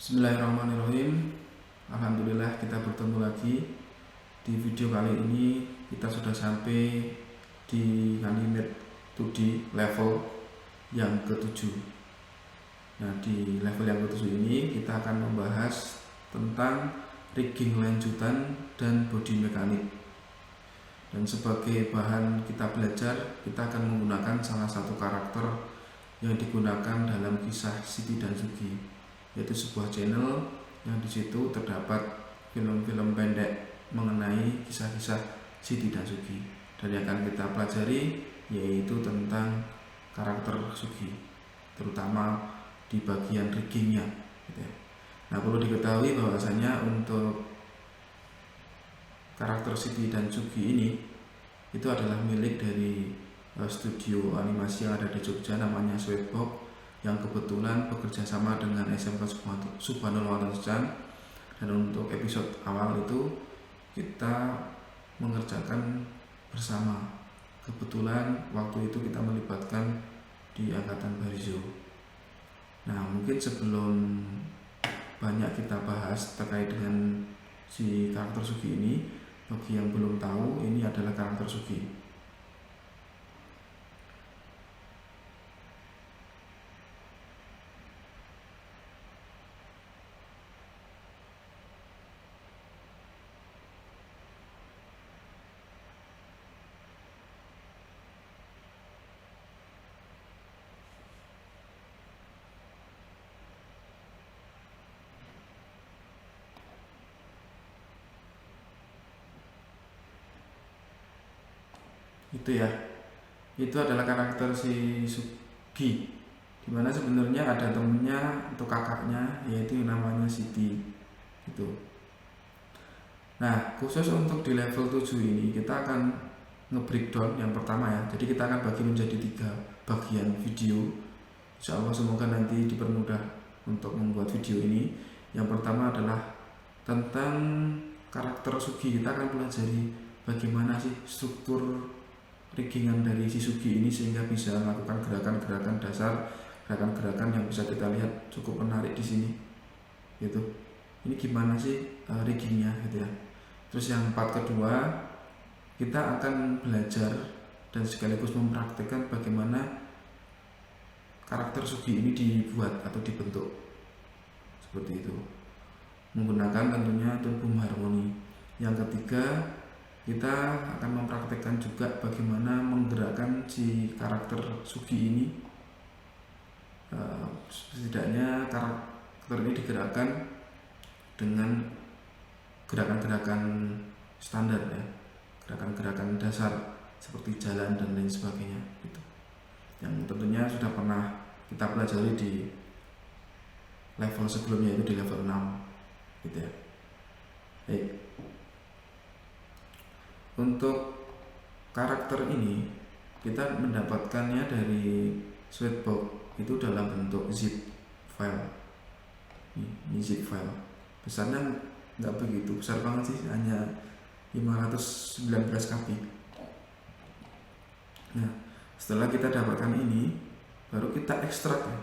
Bismillahirrahmanirrahim. Alhamdulillah kita bertemu lagi. Di video kali ini kita sudah sampai di Animate 2D level yang ke-7. Nah, di level yang ke-7 ini kita akan membahas tentang rigging lanjutan dan body mekanik. Dan sebagai bahan kita belajar, kita akan menggunakan salah satu karakter yang digunakan dalam kisah Siti dan Sugi, yaitu sebuah channel yang di situ terdapat film-film pendek mengenai kisah-kisah Siti dan Sugi. Dan yang akan kita pelajari yaitu tentang karakter Sugi, terutama di bagian riggingnya. Nah, perlu diketahui bahwasanya untuk karakter Siti dan Sugi ini itu adalah milik dari studio animasi yang ada di Jogja, namanya Sweetbox, yang kebetulan bekerja sama dengan SMK Subhanul Watansan. Dan untuk episode awal itu kita mengerjakan bersama. Kebetulan waktu itu kita melibatkan di Angkatan Barizo. Nah, mungkin sebelum banyak kita bahas terkait dengan si karakter Sugi ini, bagi yang belum tahu, ini adalah karakter Sugi. Itu adalah karakter si Sugi, dimana sebenarnya ada temennya atau kakaknya, yaitu namanya Siti gitu. Nah, khusus untuk di level 7 ini kita akan nge-breakdown yang pertama ya. Jadi kita akan bagi menjadi 3 bagian video. Insya Allah semoga nanti dipermudah untuk membuat video ini. Yang pertama adalah tentang karakter Sugi. Kita akan pelajari bagaimana sih struktur riggingan dari si Sugi ini sehingga bisa melakukan gerakan-gerakan dasar, gerakan-gerakan yang bisa kita lihat cukup menarik di sini. Gitu. Ini gimana sih riggingnya gitu ya. Terus yang part kedua, kita akan belajar dan sekaligus mempraktikkan bagaimana karakter Sugi ini dibuat atau dibentuk. Seperti itu. Menggunakan tentunya tubuh harmoni. Yang ketiga, kita akan mempraktikkan juga bagaimana menggerakkan si karakter Sugi ini. Setidaknya karakter ini digerakkan dengan gerakan-gerakan standar ya, gerakan-gerakan dasar seperti jalan dan lain sebagainya gitu. Yang tentunya sudah pernah kita pelajari di level sebelumnya, itu di level 6 gitu ya. Baik. Untuk karakter ini kita mendapatkannya dari Sweetbox itu dalam bentuk zip file. Ini zip file. Besarnya nggak begitu besar banget sih, hanya 519 KB. Nah, setelah kita dapatkan ini, baru kita ekstrak ya.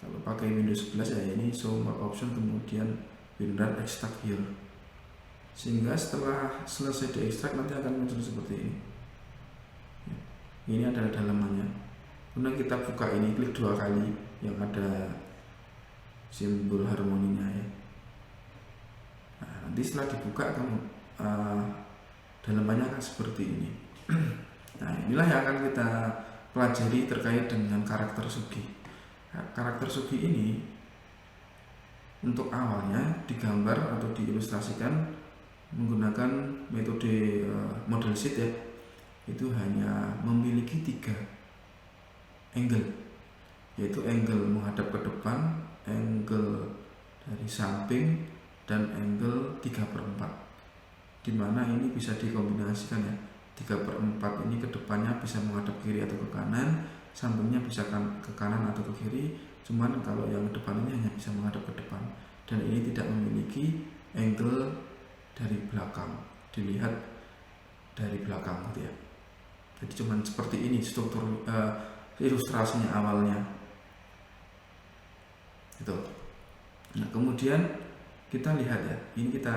Kalau pakai Windows 11 ya ini show more option, kemudian WinRAR extract here. Sehingga setelah selesai diekstrak nanti akan muncul seperti ini. Ini adalah dalamannya. Kemudian kita buka ini, klik 2 kali yang ada simbol harmoninya ya. Nah, nanti setelah dibuka dalamannya akan seperti ini. Nah, inilah yang akan kita pelajari terkait dengan karakter Sugi. Nah, karakter Sugi ini untuk awalnya digambar atau diilustrasikan menggunakan metode model sheet ya. Itu hanya memiliki 3 angle, yaitu angle menghadap ke depan, angle dari samping, dan angle 3/4, dimana ini bisa dikombinasikan ya. 3/4 ini ke depannya bisa menghadap kiri atau ke kanan, sampingnya bisa ke kanan atau ke kiri. Cuman kalau yang depan ini hanya bisa menghadap ke depan, dan ini tidak memiliki angle dari belakang, dilihat dari belakang gitu ya. Jadi cuman seperti ini struktur ilustrasinya awalnya gitu. Nah kemudian kita lihat ya, ini kita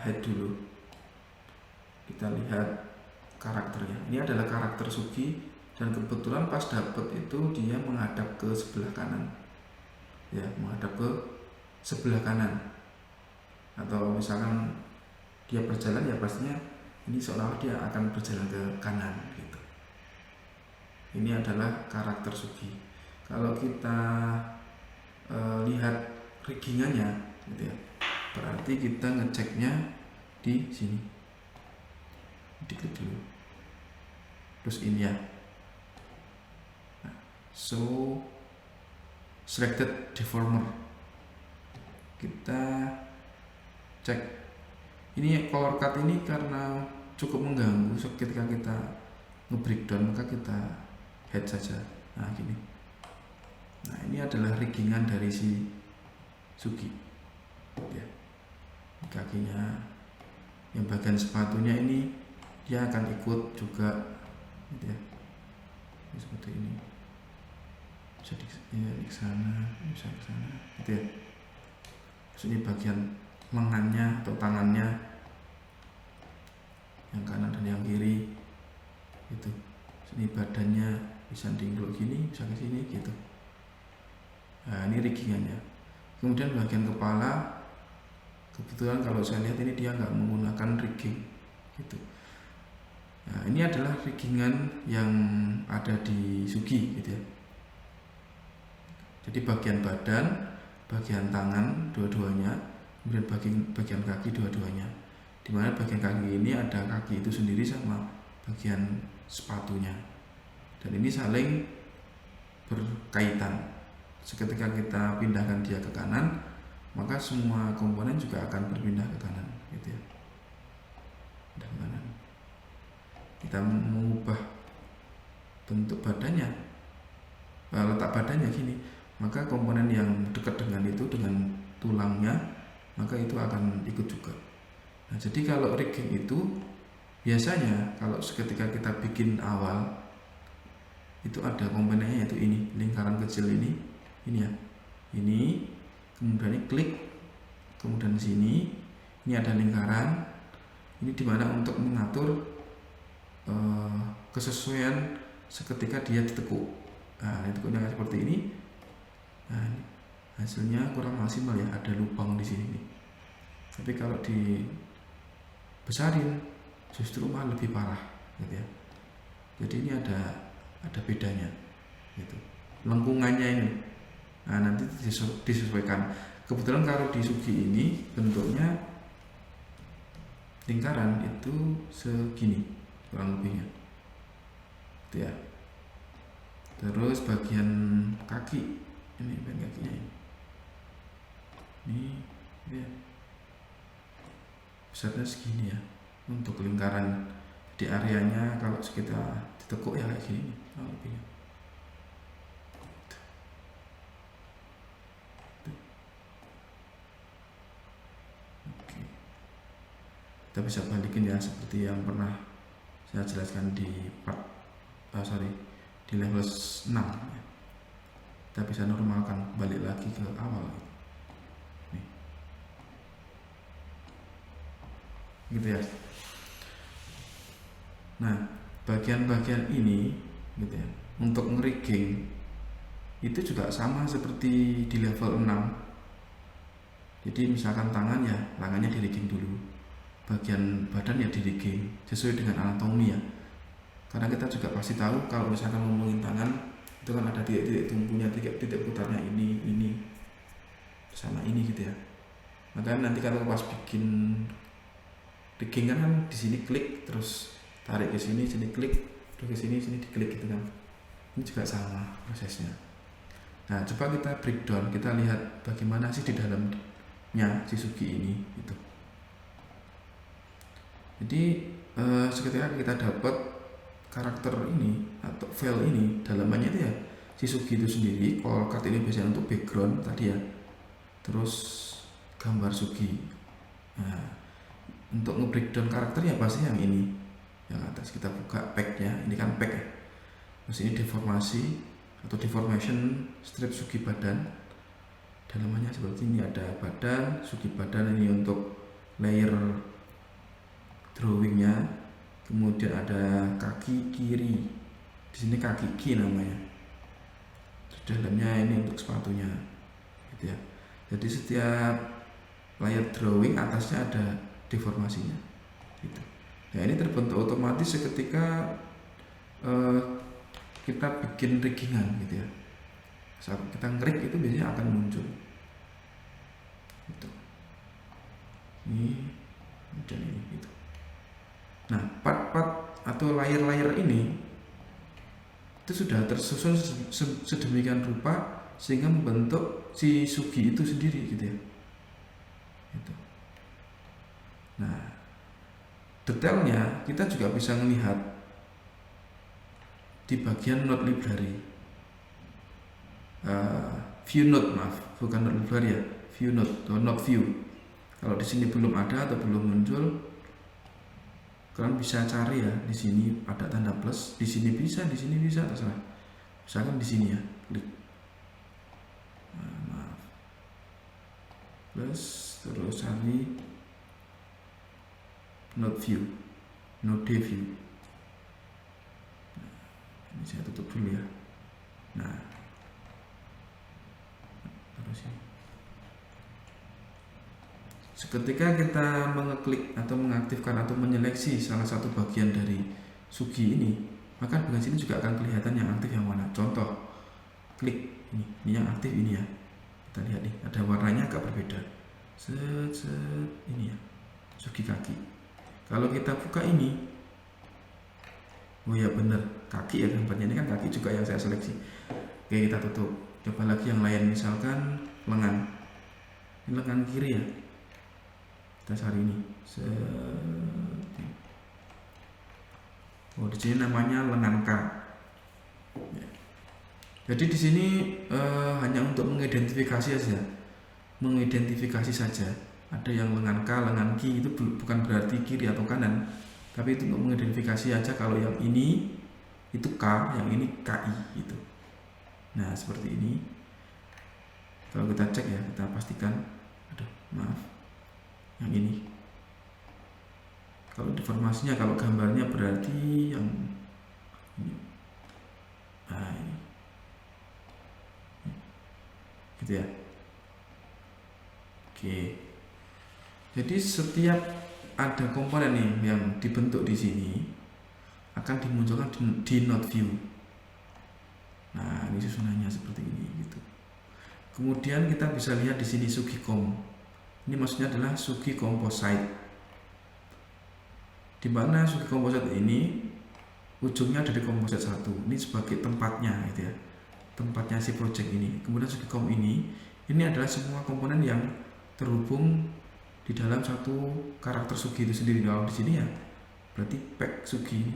hide dulu, kita lihat karakternya. Ini adalah karakter Sugi, dan kebetulan pas dapet itu dia menghadap ke sebelah kanan ya, menghadap ke sebelah kanan, atau misalkan dia berjalan ya pastinya ini seolah-olah dia akan berjalan ke kanan gitu. Ini adalah karakter Sugi. Kalau kita lihat riggingannya gitu ya, berarti kita ngeceknya di sini, diklik dulu, terus ini ya. Nah, so selected deformer, kita cek ini color cut ini karena cukup mengganggu ketika kita nge-breakdown, maka kita hide saja. Nah gini. Nah ini adalah riggingan dari si Sugi ya. Kakinya, yang bagian sepatunya ini dia akan ikut juga gitu ya. Ini seperti ini, jadi ya, di sana bisa ke sana gitu ya. Terus ini bagian lengannya atau tangannya, yang kanan dan yang kiri gitu. Ini badannya bisa dingkluk gini, bisa ke sini gitu. Nah ini riggingannya. Kemudian bagian kepala, kebetulan kalau saya lihat ini dia nggak menggunakan rigging gitu. Nah ini adalah riggingan yang ada di Sugi gitu ya. Jadi bagian badan, bagian tangan dua-duanya, kemudian bagian kaki dua-duanya. Dimana bagian kaki ini ada kaki itu sendiri sama bagian sepatunya, dan ini saling berkaitan. Seketika kita pindahkan dia ke kanan, maka semua komponen juga akan berpindah ke kanan gitu ya. Pindah ke kanan. Kita mengubah bentuk badannya, letak badannya gini, maka komponen yang dekat dengan itu, dengan tulangnya, maka itu akan ikut juga. Nah jadi kalau rigging itu biasanya kalau seketika kita bikin awal itu ada komponennya, yaitu ini lingkaran kecil ini ya, ini kemudian ini klik, kemudian sini ini ada lingkaran, ini dimana untuk mengatur kesesuaian seketika dia ditekuk. Nah ditekuknya seperti ini. Nah ini hasilnya kurang maksimal ya, ada lubang di sini nih. Tapi kalau dibesarin justru malah lebih parah gitu ya. Jadi ini ada bedanya gitu, lengkungannya ini. Nah nanti disesuaikan. Kebetulan kalau di Sugi ini bentuknya lingkaran itu segini kurang lebihnya gitu ya. Terus bagian kaki, ini bagian kakinya ini ya, besarnya segini ya untuk lingkaran. Di areanya kalau kita ditekuk ya kayak gini kurang lebihnya. Kita bisa balikin ya, seperti yang pernah saya jelaskan di di level 6 ya. Kita bisa normalkan, balik lagi ke awal nih. Gitu ya. Nah bagian-bagian ini gitu ya, untuk ngerigging itu juga sama seperti di level 6. Jadi misalkan tangan ya, tangannya di rigging dulu, bagian badan ya di rigging sesuai dengan anatomi ya. Karena kita juga pasti tahu kalau misalkan ngomongin tangan itu kan ada titik-titik tumpunya, titik putarnya ini sama ini gitu ya. Makanya nanti kalau pas bikin rigging kan di sini klik, terus tarik ke sini klik, terus ke sini diklik gitu kan. Ini juga sama prosesnya. Nah coba kita breakdown, kita lihat bagaimana sih di dalamnya si Sugi ini gitu. Jadi seketika kita dapat karakter ini atau file ini, dalamannya itu ya si Sugi itu sendiri. Color card ini biasanya untuk background tadi ya, terus gambar Sugi. Nah untuk nge-breakdown karakternya pasti yang ini, yang atas. Kita buka packnya, ini kan pack ya. Terus ini deformasi atau deformation strip Sugi badan, dalamannya seperti ini. Ada badan, sugi badan ini untuk layer drawingnya. Kemudian ada kaki kiri, di sini kaki ki namanya. Di dalamnya ini untuk sepatunya, gitu ya. Jadi setiap layer drawing atasnya ada deformasinya, gitu. Nah ini terbentuk otomatis seketika kita bikin riggingan, gitu ya. Saat kita ngerik itu biasanya akan muncul, gitu. Ini dan ini, gitu. Nah part-part atau layer-layer ini itu sudah tersusun sedemikian rupa sehingga membentuk si sugi itu sendiri, gitu ya. Gitu. Nah detailnya kita juga bisa melihat di bagian node library, view node, maaf, bukan node library ya, view node atau node view. Kalau di sini belum ada atau belum muncul, kalian bisa cari ya. Di sini ada tanda plus, di sini bisa, terserah. Misalkan di sini ya, klik, maaf, plus, terus cari node view, node view. Ini saya tutup dulu ya. Nah, terus ini. Seketika kita mengeklik atau mengaktifkan atau menyeleksi salah satu bagian dari sugi ini, maka bagian sini juga akan kelihatan yang aktif yang mana. Contoh, klik ini yang aktif ini ya. Kita lihat nih, ada warnanya agak berbeda. Ini ya, sugi kaki. Kalau kita buka ini, oh ya bener, kaki ya gambarnya, ini kan kaki juga yang saya seleksi. Oke, kita tutup. Coba lagi yang lain, misalkan lengan. Ini lengan kiri ya. Kita cari ini. Oh, di sini namanya lengan K. Ya. Jadi di sini hanya untuk mengidentifikasi saja. Ada yang lengan K, lengan Ki, itu bukan berarti kiri atau kanan, tapi itu untuk mengidentifikasi aja kalau yang ini itu K, yang ini KI gitu. Nah seperti ini. Kalau kita cek ya, kita pastikan. Aduh, maaf. Yang ini. Kalau deformasinya, kalau gambarnya berarti yang ini. Nah ini. Gitu ya. Oke. Jadi setiap ada komponen nih yang dibentuk di sini akan dimunculkan di node view. Nah, ini susunannya seperti ini gitu. Kemudian kita bisa lihat di sini sugi kom. Ini maksudnya adalah sugi composite. Di mana sugi composite ini ujungnya ada di composite 1. Ini sebagai tempatnya gitu ya. Tempatnya si project ini. Kemudian sugi kom ini adalah semua komponen yang terhubung di dalam satu karakter sugi itu sendiri. Kalau di sini ya berarti pack sugi.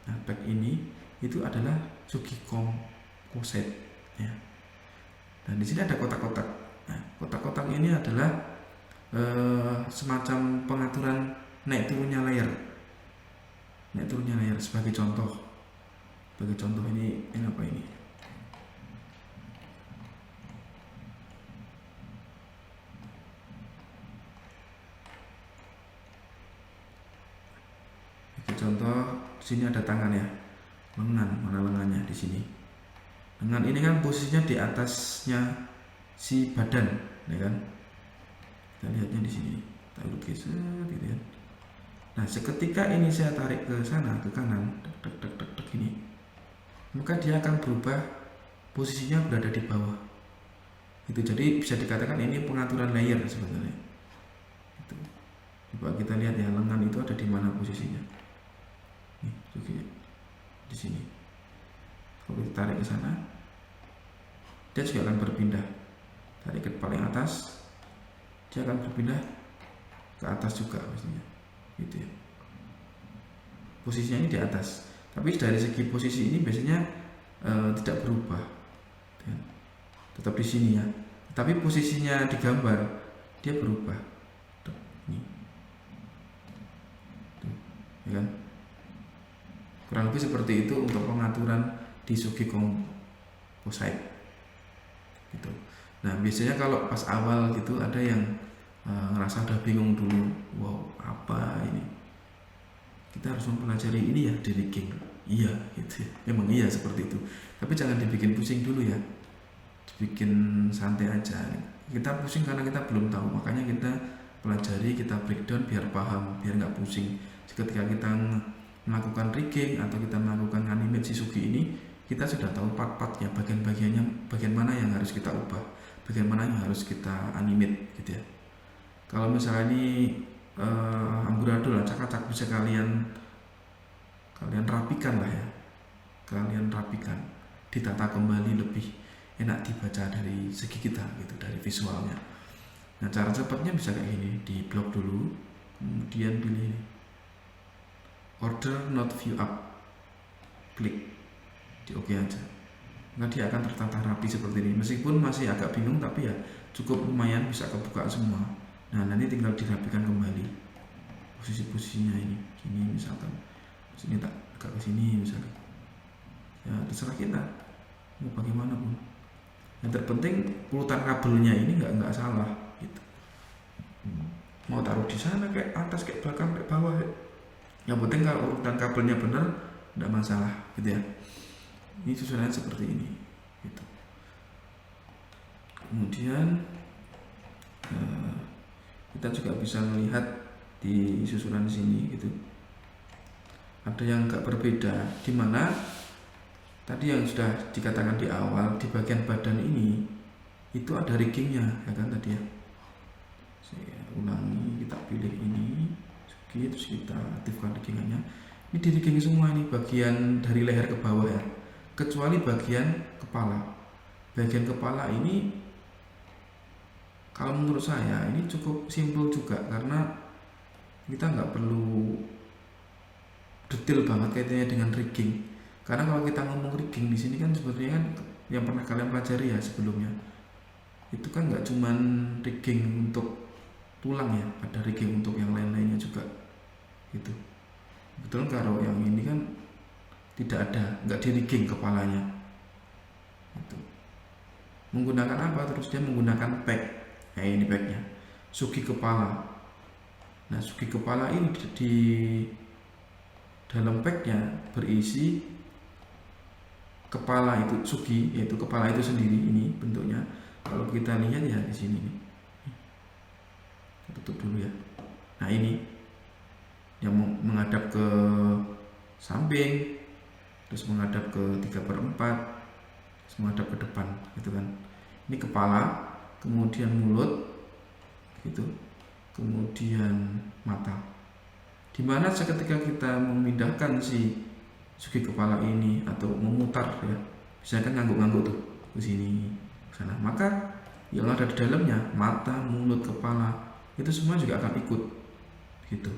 Nah, pack ini itu adalah sugi composite ya. Dan di sini ada kotak-kotak. Nah, kotak-kotak ini adalah semacam pengaturan naik turunnya layer. Naik turunnya layer sebagai contoh. Ini apa ini? Contoh, di sini ada tangan ya, lengan, mana lengannya di sini. Lengan ini kan posisinya di atasnya si badan, ya kan? Kita lihatnya di sini, kita lukis, gitu ya. Nah, seketika ini saya tarik ke sana, ke kanan, tek ini, maka dia akan berubah posisinya berada di bawah. Itu jadi bisa dikatakan ini pengaturan layer sebenarnya. Itu. Coba kita lihat ya, lengan itu ada di mana posisinya. Nih, juga di sini. Kalau kita tarik ke sana, dia juga akan berpindah. Tarik ke paling atas, dia akan berpindah ke atas juga pastinya. Gitu ya. Posisinya ini di atas. Tapi dari segi posisi ini biasanya tidak berubah. Tetap di sini ya. Tapi posisinya di gambar dia berubah. Tuh, ini. Tuh, ya kan? Kurang lebih seperti itu untuk pengaturan di sugi composite gitu. Nah biasanya kalau pas awal gitu ada yang ngerasa udah bingung dulu, wow apa ini, kita harus mempelajari ini ya di rigging, iya gitu ya, memang iya seperti itu, tapi jangan dibikin pusing dulu ya, dibikin santai aja. Kita pusing karena kita belum tahu, makanya kita pelajari, kita breakdown biar paham, biar nggak pusing. Ketika kita melakukan rigging atau kita melakukan animate si Sugi ini, kita sudah tahu part-partnya, bagian-bagiannya, bagian mana yang harus kita ubah, bagian mana yang harus kita animate gitu ya. Kalau misalnya ini amburadul, acak-acak, bisa kalian rapikan lah ya, kalian rapikan, ditata kembali, lebih enak dibaca dari segi kita gitu, dari visualnya. Nah cara cepatnya bisa kayak gini, di blok dulu, kemudian pilih order not view up, klik di OK aja. Nah dia akan tertata rapi seperti ini, meskipun masih agak bingung tapi ya cukup lumayan bisa kebuka semua. Nah nanti tinggal dirapikan kembali posisi-posisinya ini, gini misalkan, sini tak agak ke sini misalkan, ya terserah kita mau bagaimana pun. Yang terpenting urutan kabelnya ini nggak salah gitu. Mau taruh di sana kayak atas, kayak belakang, kayak bawah, yang penting kalau urutan kabelnya benar nggak masalah gitu ya. Ini susunannya seperti ini gitu. Kemudian kita juga bisa melihat di susunan sini gitu, ada yang agak berbeda, dimana tadi yang sudah dikatakan di awal, di bagian badan ini itu ada riggingnya ya kan tadi ya. Saya ulangi, kita pilih ini terus kita aktifkan riggingannya. Ini di rigging semua, ini bagian dari leher ke bawah ya, kecuali bagian kepala. Bagian kepala ini kalau menurut saya ini cukup simpel juga, karena kita nggak perlu detail banget kaitannya dengan rigging. Karena kalau kita ngomong rigging di sini kan sebetulnya kan yang pernah kalian pelajari ya sebelumnya, itu kan nggak cuman rigging untuk tulang ya, ada rigging untuk yang lain-lainnya juga gitu. Betul, kalau yang ini kan tidak ada, nggak di rigging kepalanya gitu. Menggunakan apa? Terus dia menggunakan pack. Nah ini packnya, sugi kepala. Nah sugi kepala ini di dalam packnya berisi kepala itu, sugi yaitu kepala itu sendiri. Ini bentuknya kalau kita lihat ya di sini nih, tutup dulu ya. Nah ini yang menghadap ke samping, terus menghadap ke 3/4, terus menghadap ke depan gitu kan. Ini kepala, kemudian mulut gitu, kemudian mata. Dimana seketika kita memindahkan si sugi kepala ini atau memutar ya, misalkan ngangguk-ngangguk tuh ke sini ke sana, maka yang ada di dalamnya, mata, mulut, kepala, itu semua juga akan ikut gitu.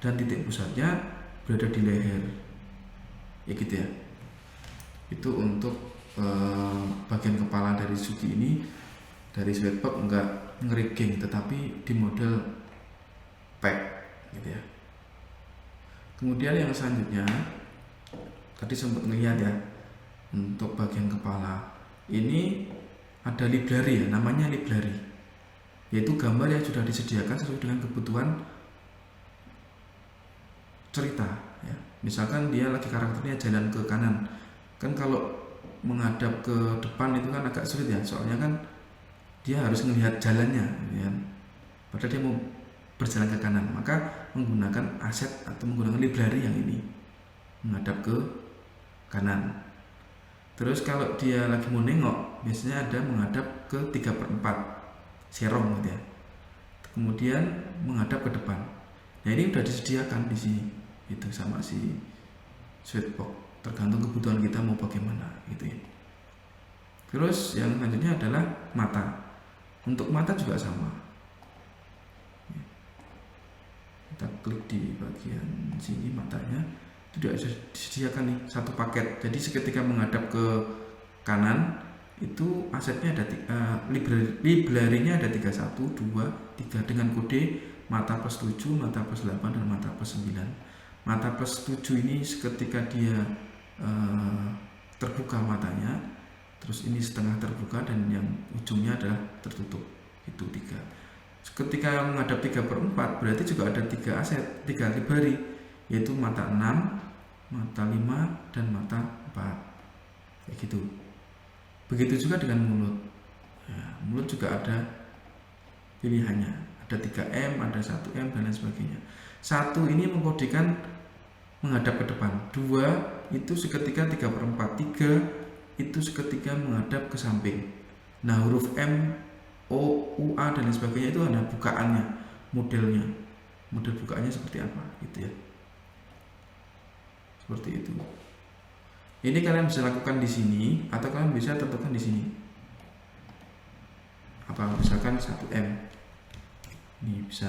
Dan titik pusatnya berada di leher ya gitu ya. Itu untuk bagian kepala dari sugi ini. Dari sweatbox enggak ngerigging, tetapi di model pack gitu ya. Kemudian yang selanjutnya tadi sempat ngelihat ya, untuk bagian kepala ini ada library ya, namanya library, yaitu gambar yang sudah disediakan sesuai dengan kebutuhan cerita ya. Misalkan dia lagi karakternya jalan ke kanan, kan kalau menghadap ke depan itu kan agak sulit ya, soalnya kan dia harus melihat jalannya ya. Padahal dia mau berjalan ke kanan, maka menggunakan aset atau menggunakan library yang ini, menghadap ke kanan. Terus kalau dia lagi mau nengok, biasanya ada menghadap ke 3/4 serong gitu ya. Kemudian menghadap ke depan. Nah ini udah disediakan di sini itu sama si sweatbox, tergantung kebutuhan kita mau bagaimana gitu ya. Terus yang selanjutnya adalah mata. Untuk mata juga sama. Kita klik di bagian sini matanya, itu sudah disediakan nih satu paket. Jadi seketika menghadap ke kanan itu asetnya ada library-nya ada 3, 1, 2, 3 dengan kode mata +7, mata +8 dan mata +9. Mata +7 ini seketika dia terbuka matanya, terus ini setengah terbuka, dan yang ujungnya adalah tertutup. Itu 3. Ketika menghadap 3/4 berarti juga ada 3 aset, 3 library, yaitu mata 6, mata 5, dan mata 4. Kayak gitu. Begitu juga dengan mulut. Mulut juga ada pilihannya, ada 3M, ada 1M, dan lain sebagainya. 1 ini mengkodekan menghadap ke depan, 2 itu seketika 3/4, 3 itu seketika menghadap ke samping. Nah, huruf M, O, U, A, dan lain sebagainya itu ada bukaannya, model bukaannya seperti apa gitu ya. Seperti itu. Ini kalian bisa lakukan di sini, atau kalian bisa tentukan di sini. Apa misalkan 1M. Ini bisa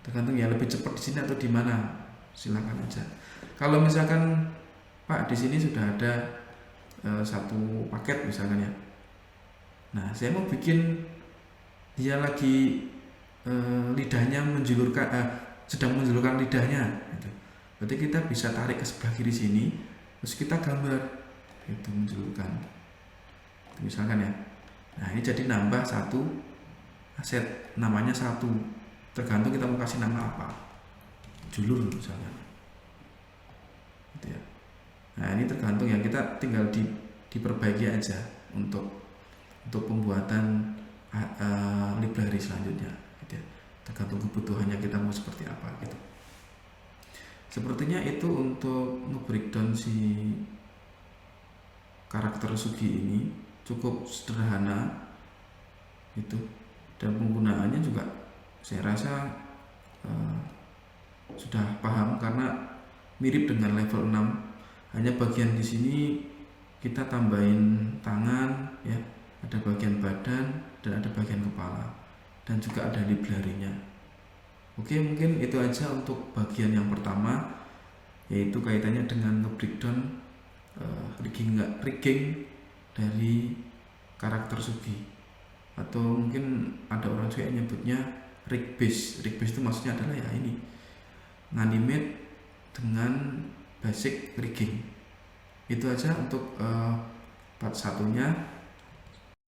tergantung ya, lebih cepat di sini atau di mana, silakan aja. Kalau misalkan Pak di sini sudah ada satu paket misalkan ya. Nah, saya mau bikin dia lagi lidahnya sedang menjulurkan lidahnya gitu. Berarti kita bisa tarik ke sebelah kiri sini, terus kita gambar itu menjulurkan itu misalkan ya. Nah, ini jadi nambah 1 aset, namanya 1, tergantung kita mau kasih nama apa, julur misalnya gitu ya. Nah, ini tergantung ya, kita tinggal diperbaiki aja untuk pembuatan library selanjutnya gitu ya. Tergantung kebutuhannya kita mau seperti apa gitu. Sepertinya itu untuk nge-breakdown si karakter Sugi ini cukup sederhana itu, dan penggunaannya juga saya rasa sudah paham karena mirip dengan level 6. Hanya bagian di sini kita tambahin tangan ya, ada bagian badan dan ada bagian kepala, dan juga ada library-nya. Oke, mungkin itu aja untuk bagian yang pertama, yaitu kaitannya dengan nge-breakdown rigging dari karakter Sugi, atau mungkin ada orang juga yang nyebutnya rig base. Rig base itu maksudnya adalah ya ini, nganimate dengan basic rigging. Itu aja untuk part 1-nya.